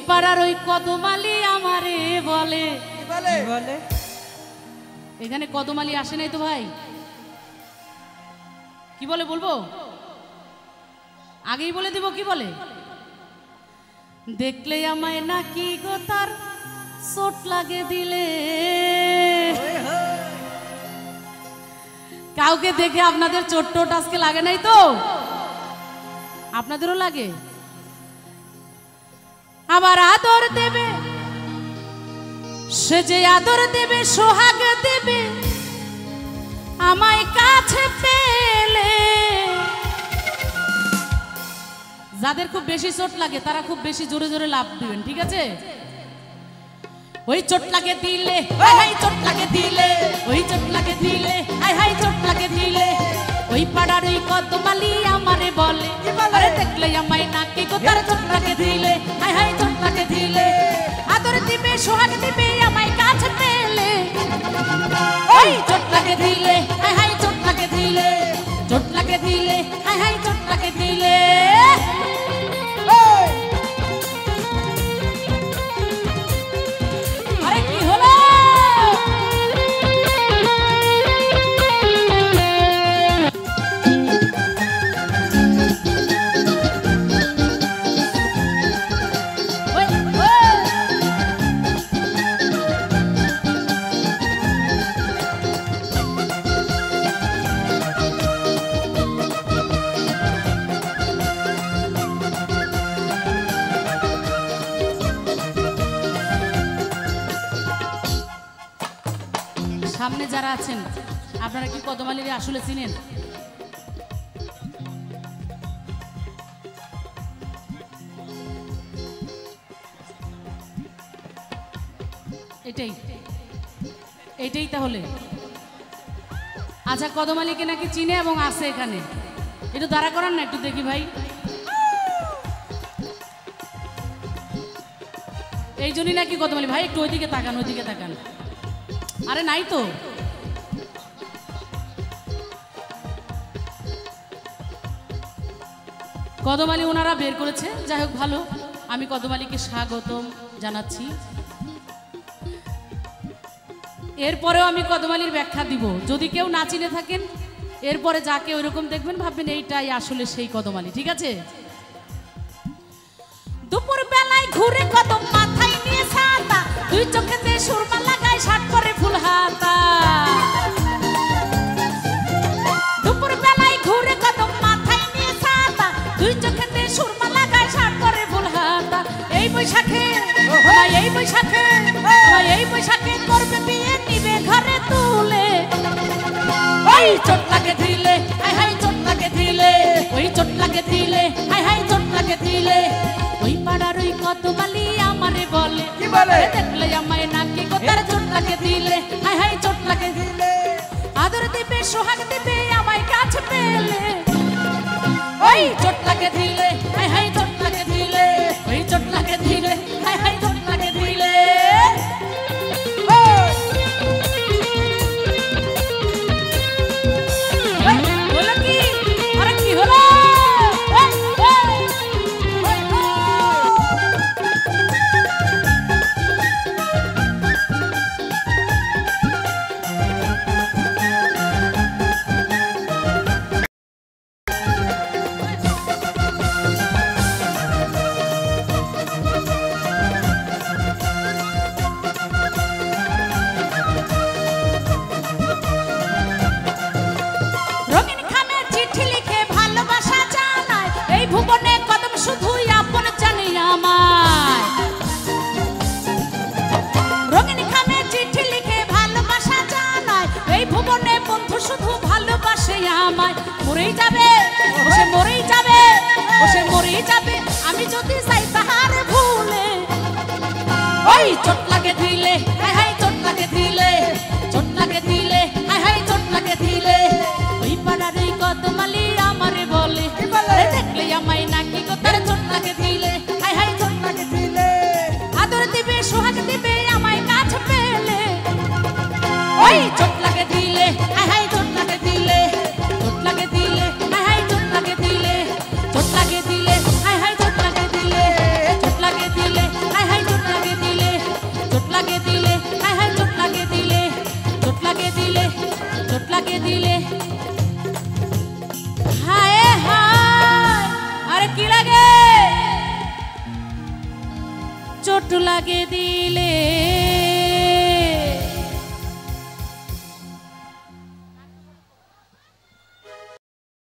পাড়ার ওই কদমালি আমারে বলে বলে এখানে কদমালি আসে নাই তো ভাই, কি বলে বলবো? আগেই বলে দিব কি বলে, দেখলে আমায় নাকি গো তার চোট লাগে দিলে। কাউকে দেখে আপনাদের চোট টোট আজকে লাগে নাই তো? আপনাদেরও লাগে? আবার আদর দেবে সে যে আদর দেবে সোহাগ দেবে আমায় কাছে পেলে। যাদের খুব বেশি চোট লাগে তারা খুব বেশি জোরে জোরে লাফ দিবেন, ঠিক আছে? ওই চোট লাগে দিলে হাই চোট লাগে দিলে, ওই চোট লাগে দিলে হাই চোট লাগে দিলে। ওই পাড়ার ওই কদমালি আমারে বলে আরে দেখলে আমায় নাকি গো তার চোট লাগে দিলে হাই চোট লাগে দিলে। আদর দিবে সোহাগ দিবে আমায় কাছে পেলে। ওই চোট লাগে দিলে হাই চোট লাগে দিলে, চোট লাগে দিলে হাই চোট লাগে দিলে। আরে কি হলো? সামনে যারা আছেন আপনারা কি কদমালিরে আসলে চিনেন? এটাই তাহলে আচ্ছা, কদমালিকে নাকি চিনে এবং আছে এখানে, একটু দাঁড়া করান না, একটু দেখি ভাই। এই জন্যই নাকি কদমালি ভাই, একটু ওইদিকে তাকান, ওইদিকে তাকান। আরে নাই তো, কদমালি ওনারা বের করেছে। যাই হোক ভালো, আমি কদমালিকে স্বাগতম জানাচ্ছি। এরপরেও আমি কদমালির ব্যাখ্যা দিব, যদি কেউ না চিনে থাকেন এরপরে যাকে ওইরকম দেখবেন ভাববেন এইটাই আসলে সেই কদমালি, ঠিক আছে? দুপুর বেলায় ঘুরে কদম মাথায় নিয়ে ছাতা, দুই চোখেতে সুরমা লাগায় শার্ট পরে ফুল হাতা। দুপুর বেলায় ঘুরে কদম মাথায় নিয়ে ছাতা, দুই চোখেতে সুরমা লাগায় শার্ট পরে ফুল হাতা। এই বৈশাখে এই বৈশাখে এই বৈশাখে করবে বিয়ে, নিবে ঘরে তুলে। ওই চোট লাগে দিলে হাই চোট লাগে দিলে, ওই চোট লাগে দিলে হাই চোট লাগে দিলে। ওই পাড়ার ওই কদমালি আমারে বলে কি বলে দেখলে আমায় নাকি গো তার চোট লাগে দিলে হাই চোট লাগে দিলে। আদর দিবে সোহাগ দিবে আমায় কাছে পেলে। ওই চোট লাগে দিলে হাই চোট লাগে দিলে, ওই চোট লাগে দিলে হাই চোট লাগে দিলে। বলো কি? আরে কি হলো? ভুবনে কদম শুধু আপন জানি আমায়, রঙিন খামে চিঠি লিখে ভালোবাসা জানায়। এই ভুবনে বন্ধু শুধু ভালোবাসে আমায়। মরেই যাবে সে মরেই যাবে, সে মরেই যাবে আমি যদি যাই তাহার ভুলে। ওই চোট লাগে দিলে হাই চোট লাগে দিলে, চোট লাগে দিলে হাই চোট লাগে দিলে। ওই পাড়ার এই কদমালি আমারে বলে দেখলে আমায় নাকি গো তার চোট লাগে দিলে হাই চোট লাগে দিলে। আদর দিবে সোহাগ দিবে আমায় কাছে পেলে। ওই চোট লাগে দিলে হাই চোট লাগে দিলে, চোট লাগে দিলে হাই চোট লাগে দিলে, চোট লাগে দিলে হাই চোট লাগে দিলে, চোট লাগে দিলে দিলে চোট লাগে দিলে হায় হায় আরে কি লাগে চোট লাগে দিলে